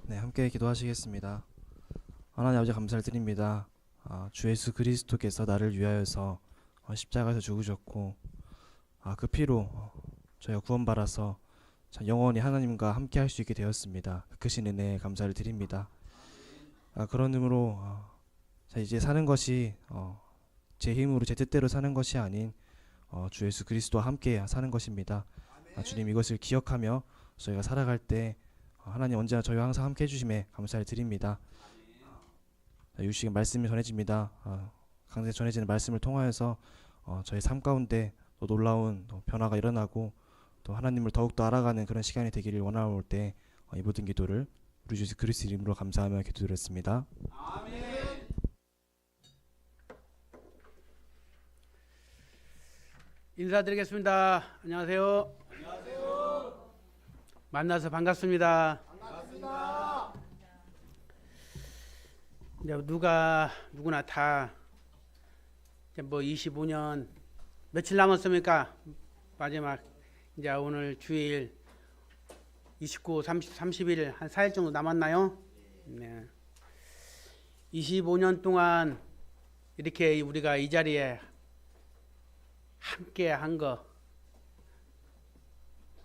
네, 함께 기도하시겠습니다. 하나님 아버지 감사를 드립니다. 주 예수 그리스도께서 나를 위하여서 십자가에서 죽으셨고 그 피로 저희가 구원받아서 참 영원히 하나님과 함께 할 수 있게 되었습니다. 그 크신 은혜에 감사를 드립니다. 그런 의미로 자 이제 사는 것이 제 힘으로 제 뜻대로 사는 것이 아닌 주 예수 그리스도와 함께 사는 것입니다. 주님 이것을 기억하며 저희가 살아갈 때 하나님 언제나 저희와 항상 함께 해주심에 감사를 드립니다. 유시의 말씀이 전해집니다. 강세 전해지는 말씀을 통하여서 저희 삶 가운데 또 놀라운 변화가 일어나고 또 하나님을 더욱더 알아가는 그런 시간이 되기를 원하올 때 이 모든 기도를 우리 주 예수 그리스도 이름으로 감사하며 기도드렸습니다. 아멘. 인사드리겠습니다. 안녕하세요. 안녕하세요. 만나서 반갑습니다. 반갑습니다. 이제 누구나 다 이제 뭐 25년 며칠 남았습니까? 마지막 이제 오늘 주일 29, 30, 30일 한 4일 정도 남았나요? 네. 25년 동안 이렇게 우리가 이 자리에 함께 한 거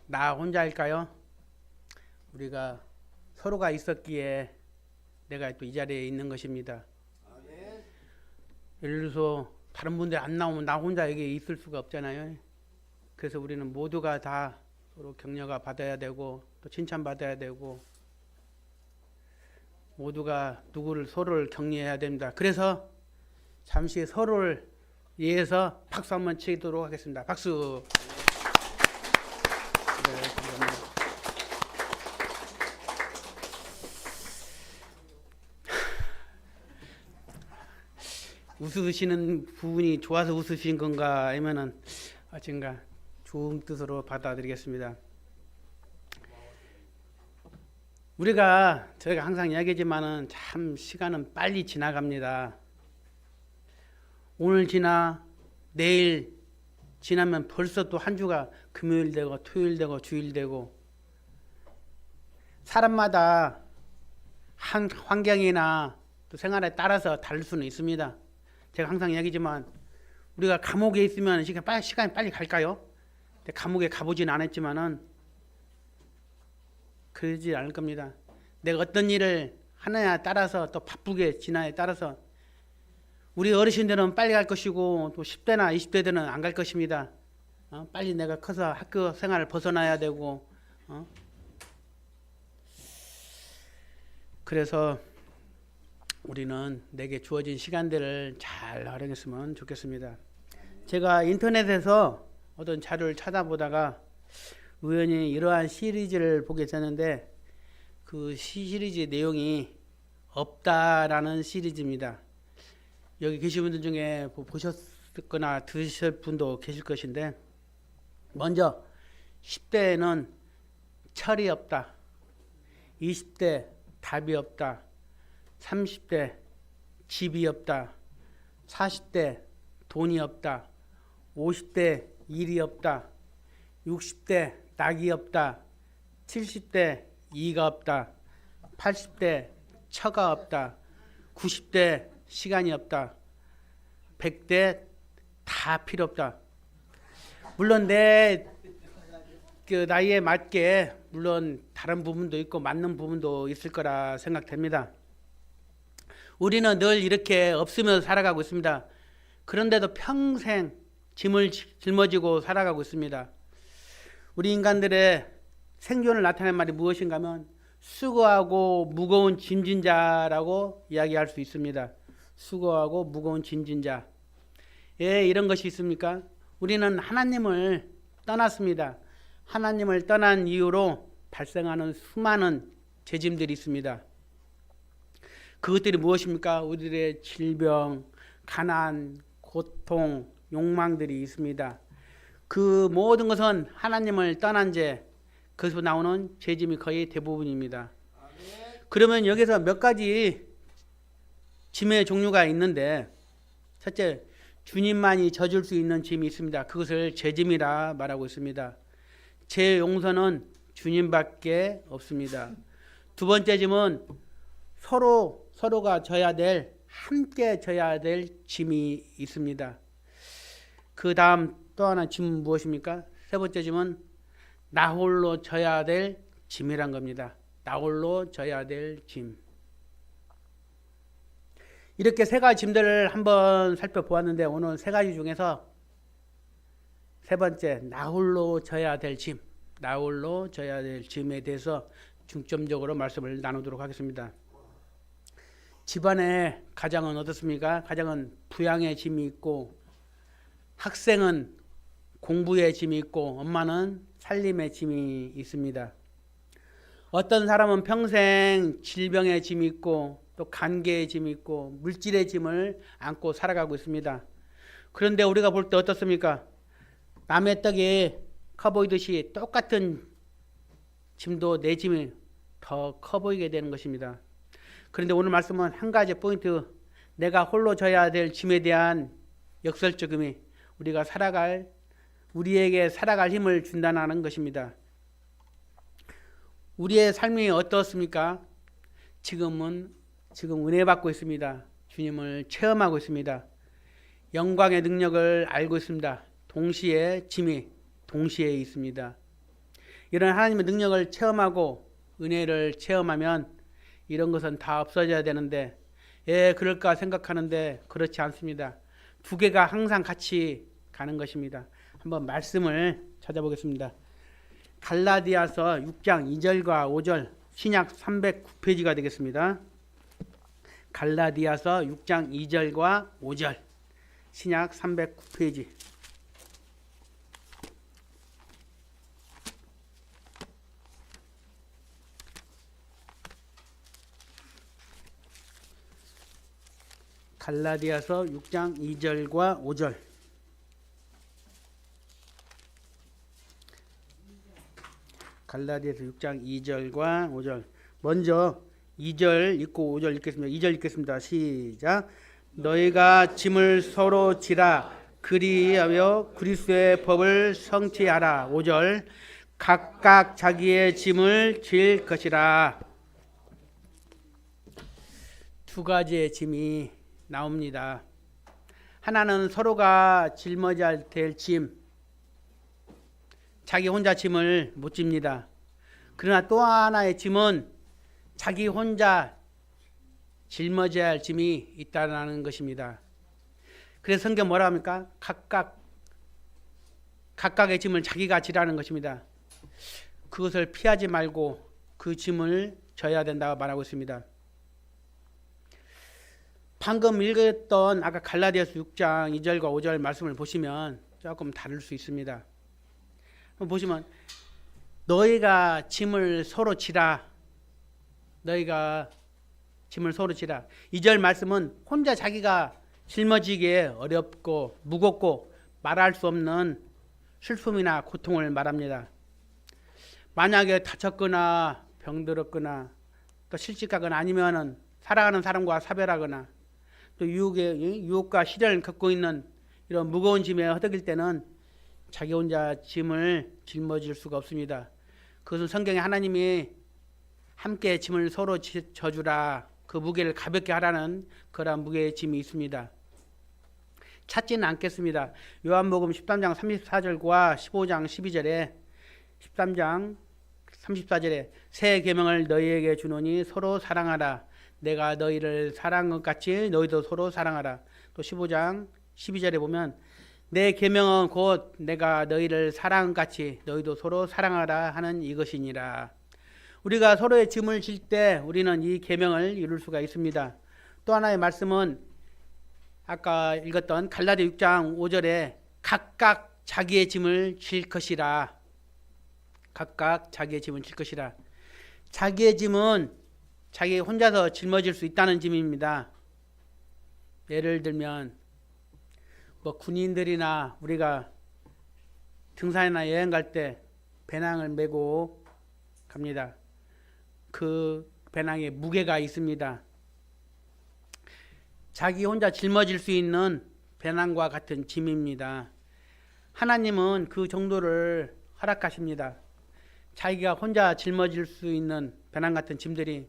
나 혼자일까요? 우리가 서로가 있었기에 내가 또 이 자리에 있는 것입니다. 아멘. 예를 들어서 다른 분들 안 나오면 나 혼자 여기 있을 수가 없잖아요. 그래서 우리는 모두가 다 서로 격려가 받아야 되고 또 칭찬받아야 되고 모두가 누구를 서로를 격려해야 됩니다. 그래서 잠시 서로를 위해서 박수 한번 치도록 하겠습니다. 박수. 네, 감사합니다. 웃으시는 부분이 좋아서 웃으신 건가 아니면은 어쩐가 좋은 뜻으로 받아들이겠습니다. 저희가 항상 이야기하지만은 참 시간은 빨리 지나갑니다. 오늘 지나 내일 지나면 벌써 또 한 주가 금요일 되고 토요일 되고 주일 되고 사람마다 한 환경이나 또 생활에 따라서 다를 수는 있습니다. 제가 항상 이야기지만 우리가 감옥에 있으면 시간이 빨리 갈까요? 근데 감옥에 가보진 않았지만은 그러지 않을 겁니다. 내가 어떤 일을 하느냐에 따라서 또 바쁘게 지나에 따라서 우리 어르신들은 빨리 갈 것이고 또 10대나 20대들은 안 갈 것입니다. 빨리 내가 커서 학교 생활을 벗어나야 되고 그래서 우리는 내게 주어진 시간들을 잘 활용했으면 좋겠습니다. 제가 인터넷에서 어떤 자료를 찾아보다가 우연히 이러한 시리즈를 보게 됐는데 그 시리즈 내용이 없다라는 시리즈입니다. 여기 계신 분들 중에 보셨거나 들으실 분도 계실 것인데 먼저 10대에는 철이 없다, 20대 답이 없다, 30대 집이 없다, 40대 돈이 없다, 50대 일이 없다, 60대 낙이 없다, 70대 이가 없다, 80대 처가 없다, 90대 시간이 없다, 100대 다 필요 없다. 물론 내 그 나이에 맞게 물론 다른 부분도 있고 맞는 부분도 있을 거라 생각됩니다. 우리는 늘 이렇게 없으면서 살아가고 있습니다. 그런데도 평생 짐을 짊어지고 살아가고 있습니다. 우리 인간들의 생존을 나타내는 말이 무엇인가 하면 수고하고 무거운 짐진 자라고 이야기할 수 있습니다. 수고하고 무거운 짐진 자. 예, 이런 것이 있습니까? 우리는 하나님을 떠났습니다. 하나님을 떠난 이유로 발생하는 수많은 죄짐들이 있습니다. 그것들이 무엇입니까? 우리들의 질병, 가난, 고통, 욕망들이 있습니다. 그 모든 것은 하나님을 떠난 죄, 거기서 나오는 죄짐이 거의 대부분입니다. 그러면 여기서 몇 가지 짐의 종류가 있는데 첫째, 주님만이 져줄 수 있는 짐이 있습니다. 그것을 죄짐이라 말하고 있습니다. 죄 용서는 주님밖에 없습니다. 두 번째 짐은 서로가 져야 될, 함께 져야 될 짐이 있습니다. 그 다음 또 하나 짐은 무엇입니까? 세 번째 짐은 나 홀로 져야 될 짐이란 겁니다. 나 홀로 져야 될 짐. 이렇게 세 가지 짐들을 한번 살펴보았는데 오늘 세 가지 중에서 세 번째, 나 홀로 져야 될 짐, 나 홀로 져야 될 짐에 대해서 중점적으로 말씀을 나누도록 하겠습니다. 집안의 가장은 어떻습니까? 가장은 부양의 짐이 있고, 학생은 공부의 짐이 있고, 엄마는 살림의 짐이 있습니다. 어떤 사람은 평생 질병의 짐이 있고, 또 관계의 짐이 있고, 물질의 짐을 안고 살아가고 있습니다. 그런데 우리가 볼 때 어떻습니까? 남의 떡에 커 보이듯이 똑같은 짐도 내 짐이 더 커 보이게 되는 것입니다. 그런데 오늘 말씀은 한 가지 포인트, 내가 홀로 져야 될 짐에 대한 역설적임이 우리에게 살아갈 힘을 준다는 것입니다. 우리의 삶이 어떻습니까? 지금 은혜 받고 있습니다. 주님을 체험하고 있습니다. 영광의 능력을 알고 있습니다. 동시에 짐이 동시에 있습니다. 이런 하나님의 능력을 체험하고 은혜를 체험하면 이런 것은 다 없어져야 되는데, 그럴까 생각하는데 그렇지 않습니다. 두 개가 항상 같이 가는 것입니다. 한번 말씀을 찾아보겠습니다. 갈라디아서 6장 2절과 5절, 신약 309페이지가 되겠습니다. 갈라디아서 6장 2절과 5절, 신약 309페이지. 갈라디아서 6장 2절과 5절. 갈라디아서 6장 2절과 5절. 먼저 2절 읽고 5절 읽겠습니다. 2절 읽겠습니다. 시작. 너희가 짐을 서로 지라, 그리하여 그리스도의 법을 성취하라. 5절. 각각 자기의 짐을 질 것이라. 두 가지의 짐이 나옵니다. 하나는 서로가 짊어져야 될 짐, 자기 혼자 짐을 못 집니다. 그러나 또 하나의 짐은 자기 혼자 짊어져야 할 짐이 있다는 것입니다. 그래서 성경 뭐라 합니까? 각각의 짐을 자기가 지라는 것입니다. 그것을 피하지 말고 그 짐을 져야 된다고 말하고 있습니다. 방금 읽었던 아까 갈라디아서 6장 2절과 5절 말씀을 보시면 조금 다를 수 있습니다. 보시면 너희가 짐을 서로 지라. 너희가 짐을 서로 지라. 2절 말씀은 혼자 자기가 짊어지기에 어렵고 무겁고 말할 수 없는 슬픔이나 고통을 말합니다. 만약에 다쳤거나 병들었거나 또 실직하거나 아니면은 사랑하는 사람과 사별하거나 또 유혹과 시련을 겪고 있는 이런 무거운 짐에 허덕일 때는 자기 혼자 짐을 짊어질 수가 없습니다. 그것은 성경에 하나님이 함께 짐을 서로 져주라, 그 무게를 가볍게 하라는 그런 무게의 짐이 있습니다. 찾지는 않겠습니다. 요한복음 13장 34절과 15장 12절에 13장 34절에 새 계명을 너희에게 주노니 서로 사랑하라. 내가 너희를 사랑한 것 같이 너희도 서로 사랑하라. 또 15장 12절에 보면 내 계명은 곧 내가 너희를 사랑한 것 같이 너희도 서로 사랑하라 하는 이것이니라. 우리가 서로의 짐을 질 때 우리는 이 계명을 이룰 수가 있습니다. 또 하나의 말씀은 아까 읽었던 갈라디아 6장 5절에 각각 자기의 짐을 질 것이라. 각각 자기의 짐을 질 것이라. 자기의 짐은 자기 혼자서 짊어질 수 있다는 짐입니다. 예를 들면 군인들이나 우리가 등산이나 여행 갈 때 배낭을 메고 갑니다. 그 배낭에 무게가 있습니다. 자기 혼자 짊어질 수 있는 배낭과 같은 짐입니다. 하나님은 그 정도를 허락하십니다. 자기가 혼자 짊어질 수 있는 배낭 같은 짐들이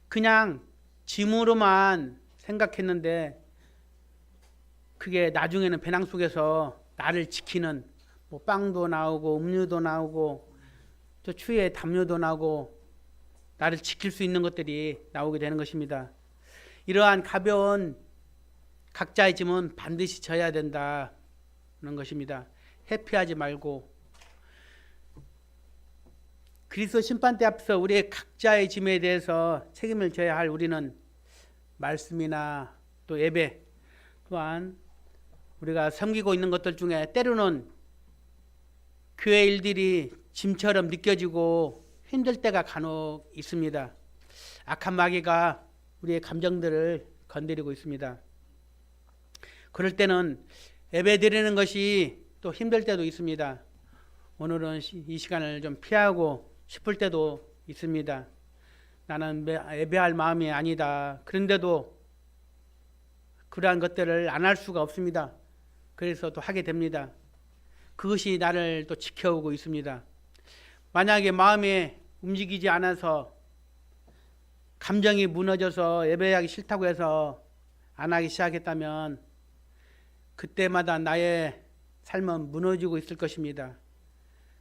그냥 짐으로만 생각했는데 그게 나중에는 배낭 속에서 나를 지키는 뭐 빵도 나오고 음료도 나오고 또 추위에 담요도 나오고 나를 지킬 수 있는 것들이 나오게 되는 것입니다. 이러한 가벼운 각자의 짐은 반드시 져야 된다는 것입니다. 회피하지 말고 그리스도 심판대 앞에서 우리의 각자의 짐에 대해서 책임을 져야 할 우리는 말씀이나 또 예배 또한 우리가 섬기고 있는 것들 중에 때로는 교회 일들이 짐처럼 느껴지고 힘들 때가 간혹 있습니다. 악한 마귀가 우리의 감정들을 건드리고 있습니다. 그럴 때는 예배 드리는 것이 또 힘들 때도 있습니다. 오늘은 이 시간을 좀 피하고 싶을 때도 있습니다. 나는 예배할 마음이 아니다. 그런데도 그러한 것들을 안 할 수가 없습니다. 그래서 또 하게 됩니다. 그것이 나를 또 지켜오고 있습니다. 만약에 마음이 움직이지 않아서 감정이 무너져서 예배하기 싫다고 해서 안 하기 시작했다면 그때마다 나의 삶은 무너지고 있을 것입니다.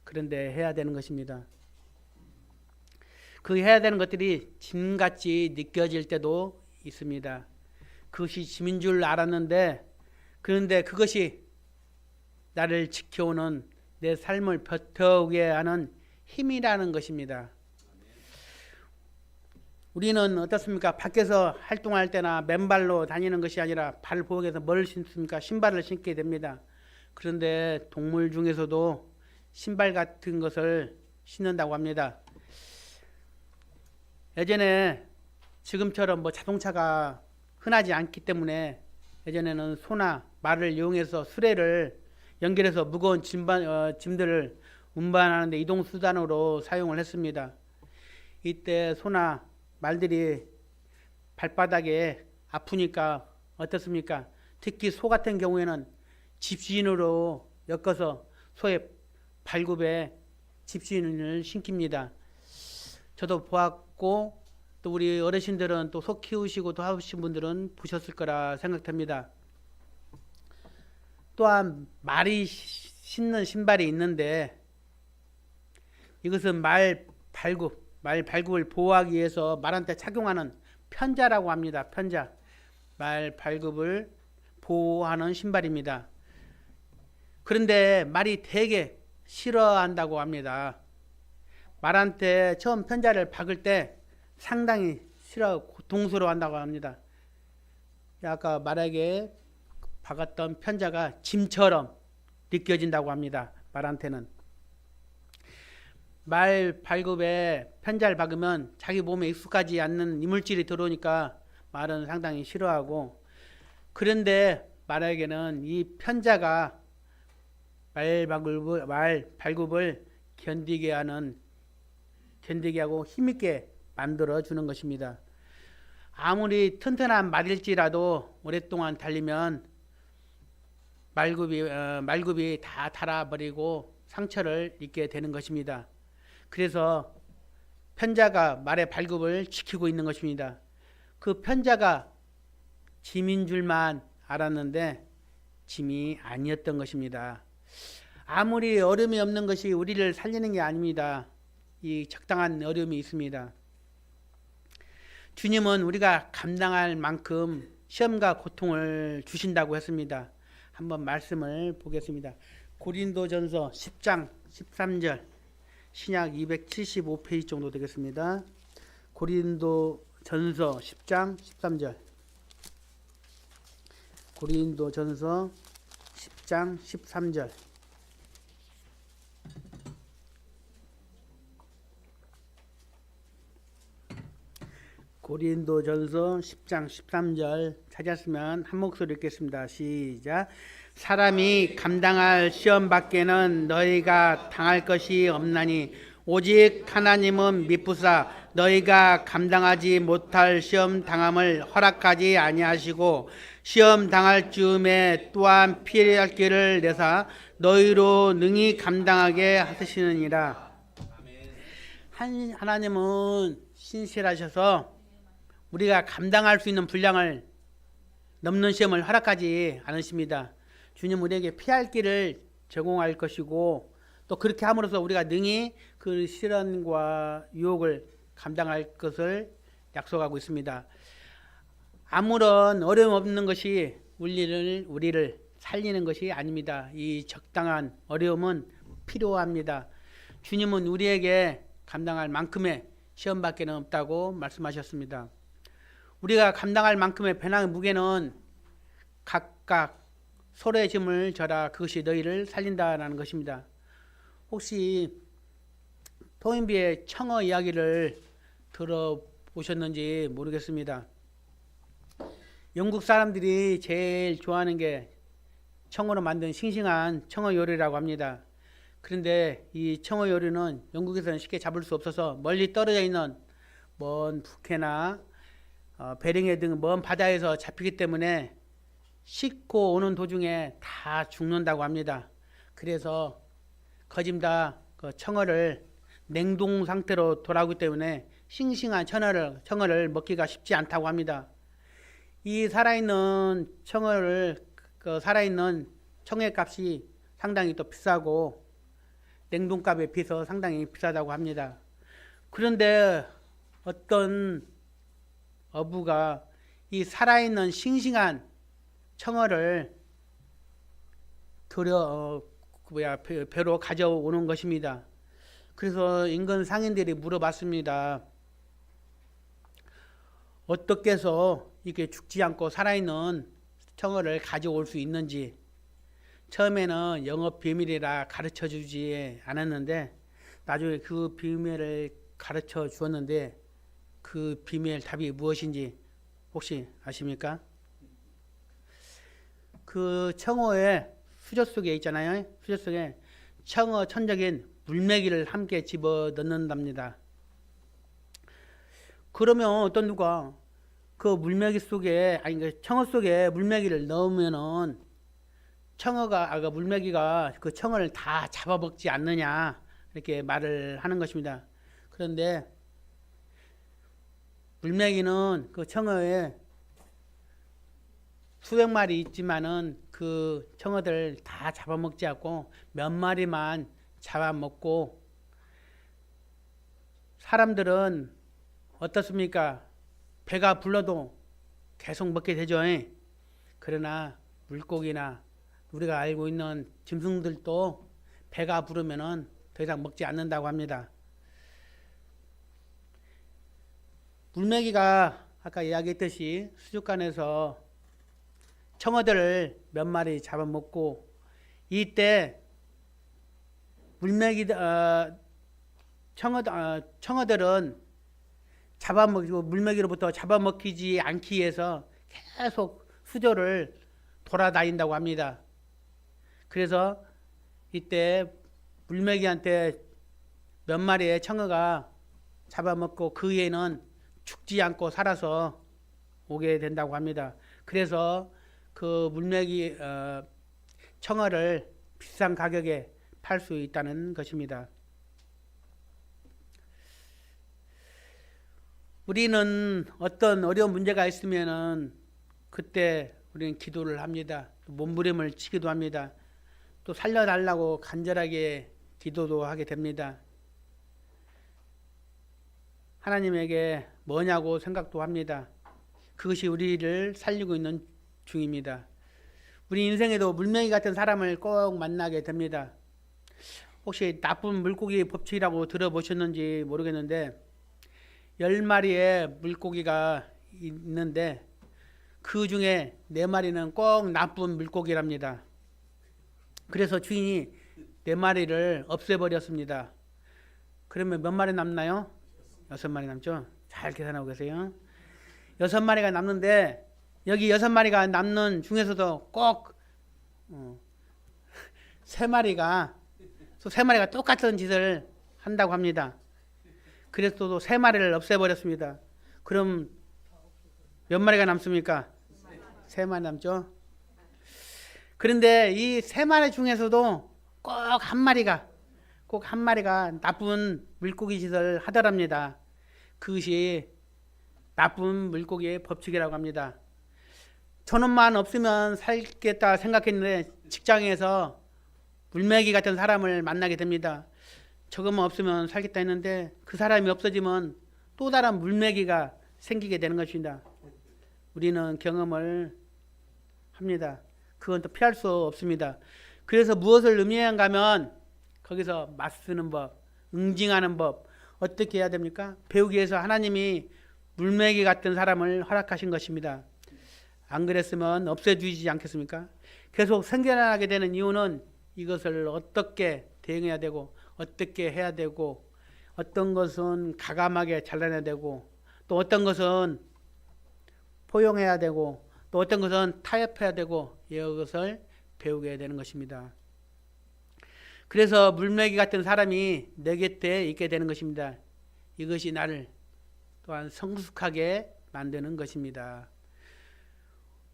그런데 해야 되는 것입니다. 그 해야 되는 것들이 짐같이 느껴질 때도 있습니다. 그것이 짐인 줄 알았는데 그런데 그것이 나를 지켜오는 내 삶을 버텨오게 하는 힘이라는 것입니다. 우리는 어떻습니까? 밖에서 활동할 때나 맨발로 다니는 것이 아니라 발복에서 뭘 신습니까? 신발을 신게 됩니다. 그런데 동물 중에서도 신발 같은 것을 신는다고 합니다. 예전에 지금처럼 뭐 자동차가 흔하지 않기 때문에 예전에는 소나 말을 이용해서 수레를 연결해서 무거운 짐들을 운반하는 데 이동수단으로 사용을 했습니다. 이때 소나 말들이 발바닥에 아프니까 어떻습니까? 특히 소 같은 경우에는 집신으로 엮어서 소의 발굽에 집신을 신깁니다. 저도 보았고 또 우리 어르신들은 또 소 키우시고 또 하신 분들은 보셨을 거라 생각됩니다. 또한 말이 신는 신발이 있는데 이것은 말 발굽을 보호하기 위해서 말한테 착용하는 편자라고 합니다. 편자. 말 발굽을 보호하는 신발입니다. 그런데 말이 되게 싫어한다고 합니다. 말한테 처음 편자를 박을 때 상당히 고통스러워한다고 합니다. 아까 말에게 박았던 편자가 짐처럼 느껴진다고 합니다. 말한테는. 말 발굽에 편자를 박으면 자기 몸에 익숙하지 않는 이물질이 들어오니까 말은 상당히 싫어하고, 그런데 말에게는 이 편자가 말 발굽을 견디게 하고 힘있게 만들어 주는 것입니다. 아무리 튼튼한 말일지라도 오랫동안 달리면 말굽이 다 닳아버리고 상처를 입게 되는 것입니다. 그래서 편자가 말의 발굽을 지키고 있는 것입니다. 그 편자가 짐인 줄만 알았는데 짐이 아니었던 것입니다. 아무리 어려움이 없는 것이 우리를 살리는 게 아닙니다. 이 적당한 어려움이 있습니다. 주님은 우리가 감당할 만큼 시험과 고통을 주신다고 했습니다. 한번 말씀을 보겠습니다. 고린도전서 10장 13절, 신약 275페이지 정도 되겠습니다. 고린도전서 10장 13절. 고린도전서 10장 13절. 고린도전서 10장 13절 찾았으면 한 목소리 읽겠습니다. 시작. 사람이 감당할 시험 밖에는 너희가 당할 것이 없나니 오직 하나님은 미쁘사 너희가 감당하지 못할 시험 당함을 허락하지 아니하시고 시험 당할 즈음에 또한 피할 길을 내사 너희로 능히 감당하게 하시느니라. 하나님은 신실하셔서 우리가 감당할 수 있는 분량을 넘는 시험을 허락하지 않으십니다. 주님 우리에게 피할 길을 제공할 것이고 또 그렇게 함으로써 우리가 능히 그 시련과 유혹을 감당할 것을 약속하고 있습니다. 아무런 어려움 없는 것이 우리를 살리는 것이 아닙니다. 이 적당한 어려움은 필요합니다. 주님은 우리에게 감당할 만큼의 시험밖에 없다고 말씀하셨습니다. 우리가 감당할 만큼의 배낭의 무게는 각각 서로의 짐을 져라 그것이 너희를 살린다라는 것입니다. 혹시 토인비의 청어 이야기를 들어보셨는지 모르겠습니다. 영국 사람들이 제일 좋아하는 게 청어로 만든 싱싱한 청어 요리라고 합니다. 그런데 이 청어 요리는 영국에서는 쉽게 잡을 수 없어서 멀리 떨어져 있는 먼 북해나 베링해 등 먼 바다에서 잡히기 때문에 싣고 오는 도중에 다 죽는다고 합니다. 그래서 거짐다 그 청어를 냉동 상태로 돌아오기 때문에 싱싱한 청어를 먹기가 쉽지 않다고 합니다. 이 살아있는 살아있는 청어 값이 상당히 또 비싸고 냉동값에 비해서 상당히 비싸다고 합니다. 그런데 어떤 어부가 이 살아있는 싱싱한 청어를 배로 가져오는 것입니다. 그래서 인근 상인들이 물어봤습니다. 어떻게 해서 이게 죽지 않고 살아있는 청어를 가져올 수 있는지. 처음에는 영업 비밀이라 가르쳐 주지 않았는데 나중에 그 비밀을 가르쳐 주었는데 그 비밀 답이 무엇인지 혹시 아십니까? 그 청어의 수저 속에 있잖아요. 수저 속에 청어 천적인 물메기를 함께 집어 넣는답니다. 그러면 어떤 누가 그 물메기 속에 그 청어 속에 물메기를 넣으면은 그 물메기가 그 청어를 다 잡아먹지 않느냐 이렇게 말을 하는 것입니다. 그런데 물메기는 그 청어에 수백 마리 있지만은 그 청어들 다 잡아먹지 않고 몇 마리만 잡아먹고 사람들은 어떻습니까? 배가 불러도 계속 먹게 되죠. 그러나 물고기나 우리가 알고 있는 짐승들도 배가 부르면은 더 이상 먹지 않는다고 합니다. 물메기가 아까 이야기했듯이 수족관에서 청어들을 몇 마리 잡아먹고 이때 청어들은 잡아먹이고 물메기로부터 잡아먹히지 않기 위해서 계속 수조를 돌아다닌다고 합니다. 그래서 이때 물메기한테 몇 마리의 청어가 잡아먹고 그 위에는 죽지 않고 살아서 오게 된다고 합니다. 그래서 그 물메기 청어를 비싼 가격에 팔 수 있다는 것입니다. 우리는 어떤 어려운 문제가 있으면은 그때 우리는 기도를 합니다. 몸부림을 치기도 합니다. 또 살려달라고 간절하게 기도도 하게 됩니다. 하나님에게 뭐냐고 생각도 합니다. 그것이 우리를 살리고 있는 중입니다. 우리 인생에도 물메기 같은 사람을 꼭 만나게 됩니다. 혹시 나쁜 물고기 법칙이라고 들어보셨는지 모르겠는데 10마리의 물고기가 있는데 그 중에 4마리는 꼭 나쁜 물고기랍니다. 그래서 주인이 4마리를 없애버렸습니다. 그러면 몇 마리 남나요? 6마리 남죠? 잘 계산하고 계세요. 6마리가 남는데 여기 6마리가 남는 중에서도 꼭 3마리가 똑같은 짓을 한다고 합니다. 그래서 또 3마리를 없애버렸습니다. 그럼 몇 마리가 남습니까? 3마리 남죠? 그런데 이 3마리 중에서도 꼭 꼭 한 마리가 나쁜 물고기 짓을 하더랍니다. 그것이 나쁜 물고기의 법칙이라고 합니다. 저놈만 없으면 살겠다 생각했는데 직장에서 물메기 같은 사람을 만나게 됩니다. 저것만 없으면 살겠다 했는데 그 사람이 없어지면 또 다른 물메기가 생기게 되는 것입니다. 우리는 경험을 합니다. 그건 또 피할 수 없습니다. 그래서 무엇을 의미한가 하면 거기서 맞쓰는 법, 응징하는 법 어떻게 해야 됩니까? 배우기 위해서 하나님이 물메기 같은 사람을 허락하신 것입니다. 안 그랬으면 없애주지 않겠습니까? 계속 생겨나게 되는 이유는 이것을 어떻게 대응해야 되고 어떻게 해야 되고 어떤 것은 가감하게 잘라내야 되고 또 어떤 것은 포용해야 되고 또 어떤 것은 타협해야 되고 이것을 배우게 되는 것입니다. 그래서 물메기 같은 사람이 내 곁에 있게 되는 것입니다. 이것이 나를 또한 성숙하게 만드는 것입니다.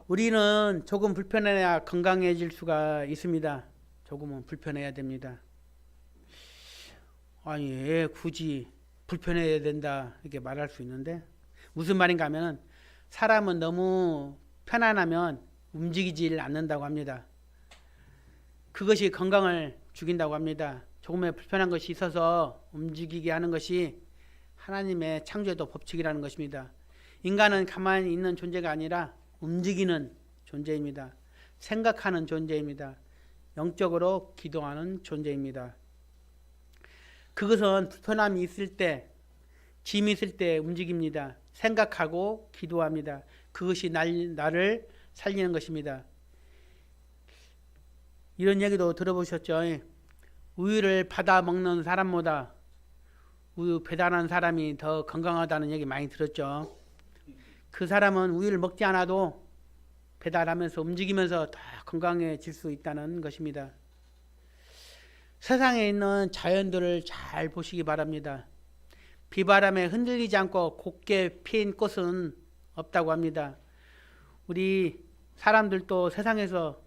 우리는 조금 불편해야 건강해질 수가 있습니다. 조금은 불편해야 됩니다. 아니 왜 굳이 불편해야 된다 이렇게 말할 수 있는데 무슨 말인가 하면 사람은 너무 편안하면 움직이질 않는다고 합니다. 그것이 건강을 죽인다고 합니다. 조금의 불편한 것이 있어서 움직이게 하는 것이 하나님의 창조의 법칙이라는 것입니다. 인간은 가만히 있는 존재가 아니라 움직이는 존재입니다. 생각하는 존재입니다. 영적으로 기도하는 존재입니다. 그것은 불편함이 있을 때, 짐이 있을 때 움직입니다. 생각하고 기도합니다. 그것이 나를 살리는 것입니다. 이런 얘기도 들어보셨죠? 우유를 받아 먹는 사람보다 우유 배달하는 사람이 더 건강하다는 얘기 많이 들었죠. 그 사람은 우유를 먹지 않아도 배달하면서 움직이면서 더 건강해질 수 있다는 것입니다. 세상에 있는 자연들을 잘 보시기 바랍니다. 비바람에 흔들리지 않고 곱게 핀 꽃은 없다고 합니다. 우리 사람들도 세상에서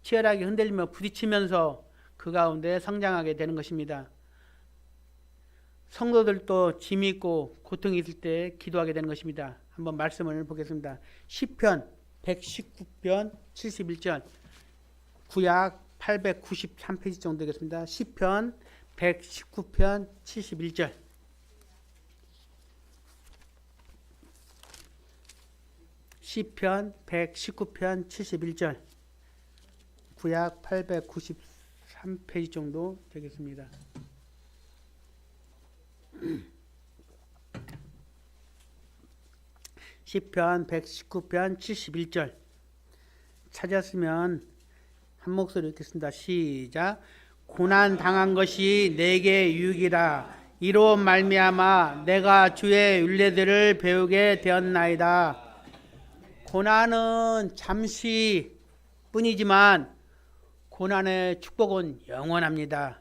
치열하게 흔들리며 부딪히면서 그 가운데 성장하게 되는 것입니다. 성도들도 짐이 있고 고통이 있을 때 기도하게 되는 것입니다. 한번 말씀을 보겠습니다. 시편 119편 71절 구약 893페이지 정도 되겠습니다. 시편 119편 71절 시편 119편 71절 구약 893페이지 정도 되겠습니다. 시편 119편 71절 찾았으면 한 목소리 읽겠습니다. 시작. 고난 당한 것이 내게 유익이라 이로 말미암아 내가 주의 율례들을 배우게 되었나이다. 고난은 잠시 뿐이지만 고난의 축복은 영원합니다.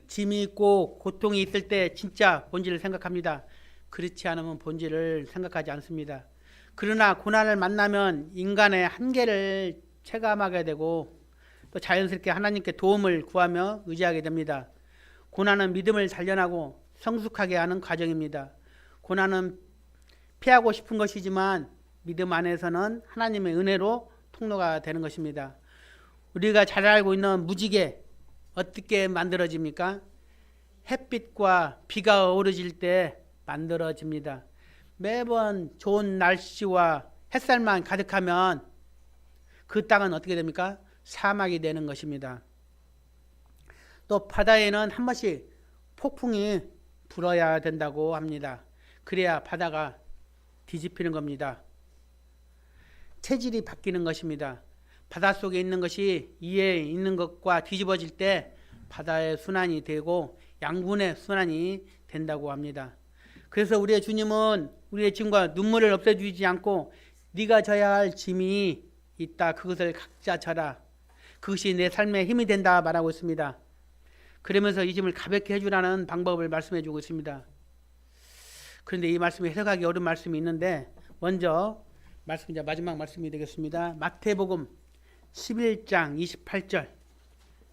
짐이 있고 고통이 있을 때 진짜 본질을 생각합니다. 그렇지 않으면 본질을 생각하지 않습니다. 그러나 고난을 만나면 인간의 한계를 체감하게 되고 또 자연스럽게 하나님께 도움을 구하며 의지하게 됩니다. 고난은 믿음을 단련하고 성숙하게 하는 과정입니다. 고난은 피하고 싶은 것이지만 믿음 안에서는 하나님의 은혜로 통로가 되는 것입니다. 우리가 잘 알고 있는 무지개 어떻게 만들어집니까? 햇빛과 비가 어우러질 때 만들어집니다. 매번 좋은 날씨와 햇살만 가득하면 그 땅은 어떻게 됩니까? 사막이 되는 것입니다. 또 바다에는 한 번씩 폭풍이 불어야 된다고 합니다. 그래야 바다가 뒤집히는 겁니다. 체질이 바뀌는 것입니다. 바닷속에 있는 것이 위에 있는 것과 뒤집어질 때 바다의 순환이 되고 양분의 순환이 된다고 합니다. 그래서 우리의 주님은 우리의 짐과 눈물을 없애주지 않고 네가 져야 할 짐이 있다. 그것을 각자 져라. 그것이 내 삶의 힘이 된다 말하고 있습니다. 그러면서 이 짐을 가볍게 해주라는 방법을 말씀해 주고 있습니다. 그런데 이 말씀이 해석하기 어려운 말씀이 있는데 먼저 말씀 이제 마지막 말씀이 되겠습니다. 마태복음 11장 28절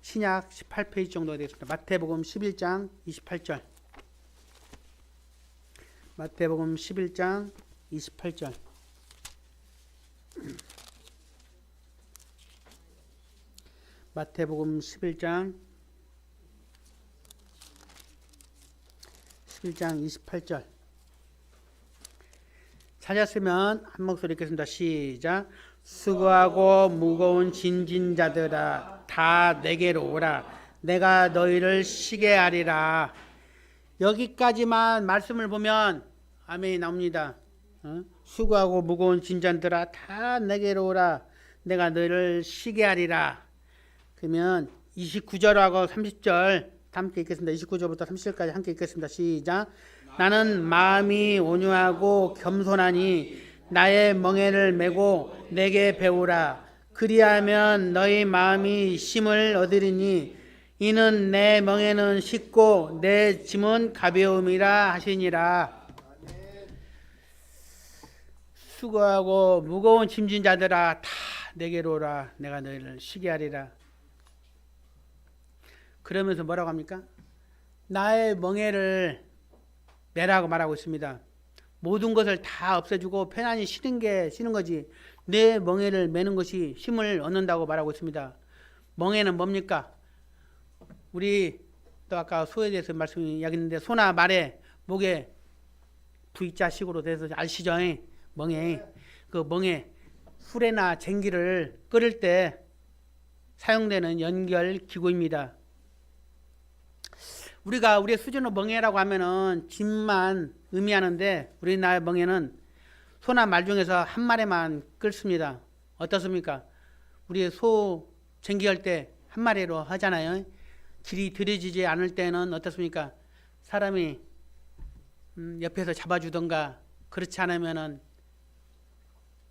신약 18페이지 정도가 되겠습니다. 마태복음 11장 28절. 마태복음 11장 28절. 마태복음 11장 28절. 찾았으면 한 목소리 읽겠습니다. 시작. 수고하고 무거운 짐진 자들아 다 내게로 오라. 내가 너희를 쉬게 하리라. 여기까지만 말씀을 보면 아멘이 나옵니다. 수고하고 무거운 짐진자들아 다 내게로 오라. 내가 너희를 쉬게 하리라. 그러면 29절하고 30절 함께 읽겠습니다. 29절부터 30절까지 함께 읽겠습니다. 시작. 나는 마음이 온유하고 겸손하니 나의 멍에를 메고 내게 배우라. 그리하면 너희 마음이 쉼을 얻으리니 이는 내 멍에는 쉽고 내 짐은 가벼움이라 하시니라. 수고하고 무거운 짐진 자들아 다 내게로 오라. 내가 너희를 쉬게 하리라. 그러면서 뭐라고 합니까? 나의 멍에를 메라고 말하고 있습니다. 모든 것을 다 없애주고 편안히 쉬는 게 쉬는 거지. 내 멍에를 메는 것이 힘을 얻는다고 말하고 있습니다. 멍에는 뭡니까? 우리 또 아까 소에 대해서 말씀이 이야기했는데 소나 말에 목에 V자식으로 돼서 아시죠? 멍에. 그 멍에 수레나 쟁기를 끓일 때 사용되는 연결 기구입니다. 우리가 우리의 수준으로 멍에라고 하면은 짐만 의미하는데 우리나라의 멍에는 소나 말 중에서 한 마리만 끓습니다. 어떻습니까? 우리 소 쟁기할 때 한 마리로 하잖아요. 길이 들여지지 않을 때는 어떻습니까? 사람이 옆에서 잡아주던가 그렇지 않으면은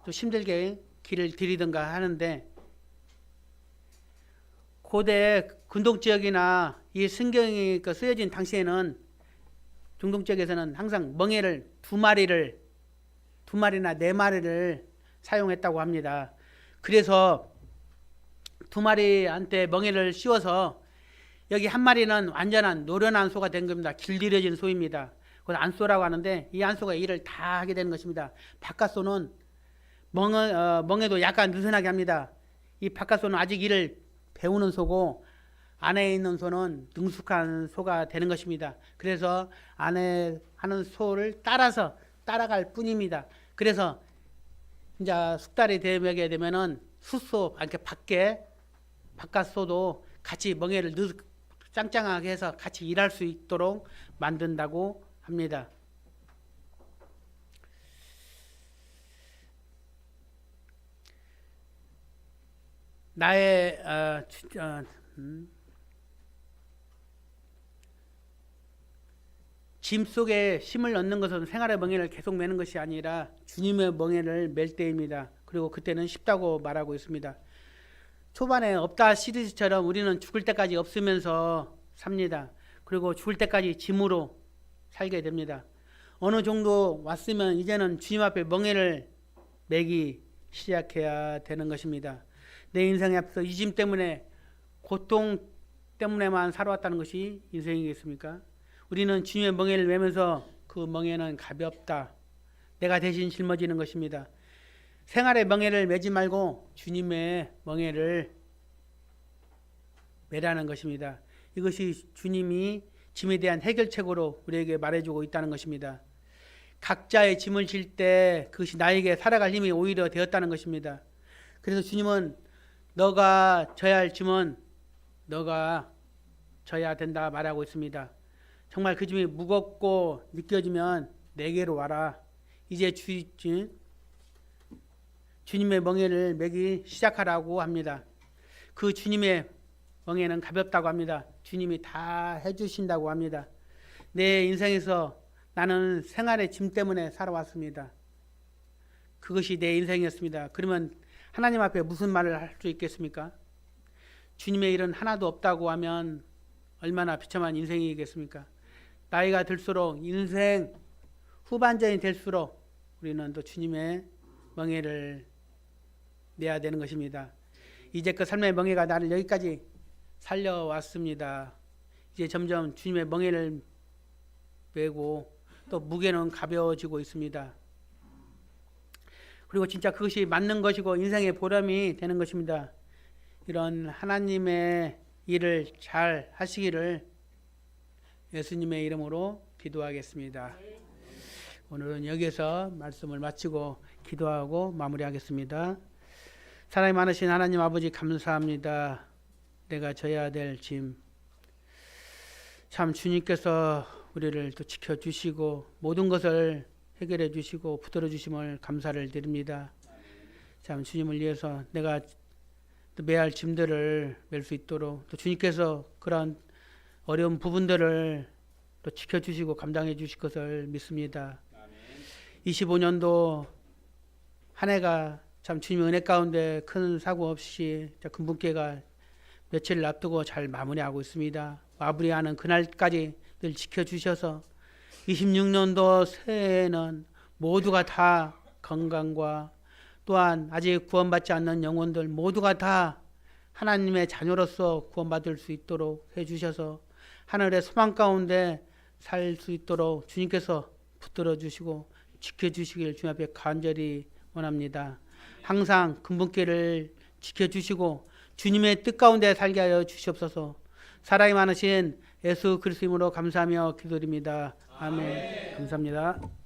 또 힘들게 길을 들이던가 하는데 고대 근동 지역이나 이 성경이 쓰여진 당시에는 중동 지역에서는 항상 멍에를 두 마리나 네 마리를 사용했다고 합니다. 그래서 두 마리한테 멍에를 씌워서 여기 한 마리는 완전한 노련한 소가 된 겁니다. 길들여진 소입니다. 그걸 안소라고 하는데 이 안소가 일을 다 하게 되는 것입니다. 바깥소는 멍에도 약간 느슨하게 합니다. 이 바깥소는 아직 일을 배우는 소고 안에 있는 소는 능숙한 소가 되는 것입니다. 그래서 안에 하는 소를 따라갈 뿐입니다. 그래서 이제 숙달이 되게 되면은 숫소, 이렇게 바깥소도 같이 멍에를 짱짱하게 해서 같이 일할 수 있도록 만든다고 합니다. 나의 짐 속에 힘을 얻는 것은 생활의 멍에를 계속 메는 것이 아니라 주님의 멍에를 멜 때입니다. 그리고 그때는 쉽다고 말하고 있습니다. 초반에 없다 시리즈처럼 우리는 죽을 때까지 없으면서 삽니다. 그리고 죽을 때까지 짐으로 살게 됩니다. 어느 정도 왔으면 이제는 주님 앞에 멍에를 메기 시작해야 되는 것입니다. 내 인생에 앞서 이 짐 때문에 고통 때문에만 살아왔다는 것이 인생이겠습니까? 우리는 주님의 멍에를 메면서 그 멍에는 가볍다. 내가 대신 짊어지는 것입니다. 생활의 멍에를 메지 말고 주님의 멍에를 메라는 것입니다. 이것이 주님이 짐에 대한 해결책으로 우리에게 말해주고 있다는 것입니다. 각자의 짐을 질 때 그것이 나에게 살아갈 힘이 오히려 되었다는 것입니다. 그래서 주님은 너가 져야 할 짐은 너가 져야 된다 말하고 있습니다. 정말 그 짐이 무겁고 느껴지면 내게로 와라. 이제 주님의 멍에를 메기 시작하라고 합니다. 그 주님의 멍에는 가볍다고 합니다. 주님이 다 해주신다고 합니다. 내 인생에서 나는 생활의 짐 때문에 살아왔습니다. 그것이 내 인생이었습니다. 그러면 하나님 앞에 무슨 말을 할 수 있겠습니까? 주님의 일은 하나도 없다고 하면 얼마나 비참한 인생이겠습니까? 나이가 들수록 인생 후반전이 될수록 우리는 또 주님의 멍에를 내야 되는 것입니다. 이제 그 삶의 멍에가 나를 여기까지 살려왔습니다. 이제 점점 주님의 멍에를 메고 또 무게는 가벼워지고 있습니다. 그리고 진짜 그것이 맞는 것이고 인생의 보람이 되는 것입니다. 이런 하나님의 일을 잘 하시기를 예수님의 이름으로 기도하겠습니다. 오늘은 여기서 말씀을 마치고 기도하고 마무리하겠습니다. 사랑이 많으신 하나님 아버지 감사합니다. 내가 져야 될 짐, 참 주님께서 우리를 또 지켜주시고 모든 것을 해결해 주시고 붙들어 주심을 감사를 드립니다. 참 주님을 위해서 내가 또 매할 짐들을 멜 수 있도록 또 주님께서 그런 어려운 부분들을 또 지켜주시고 감당해 주실 것을 믿습니다. 25년도 한 해가 참 주님의 은혜 가운데 큰 사고 없이 근분께가 며칠을 앞두고 잘 마무리하고 있습니다. 마무리하는 그날까지 늘 지켜주셔서 26년도 새해에는 모두가 다 건강과 또한 아직 구원받지 않는 영혼들 모두가 다 하나님의 자녀로서 구원받을 수 있도록 해주셔서 하늘의 소망 가운데 살 수 있도록 주님께서 붙들어 주시고 지켜주시길 주님 앞에 간절히 원합니다. 항상 근본계를 지켜주시고 주님의 뜻 가운데 살게 하여 주시옵소서. 사랑이 많으신 예수 그리스도 이름으로 감사하며 기도드립니다. 아멘. 감사합니다.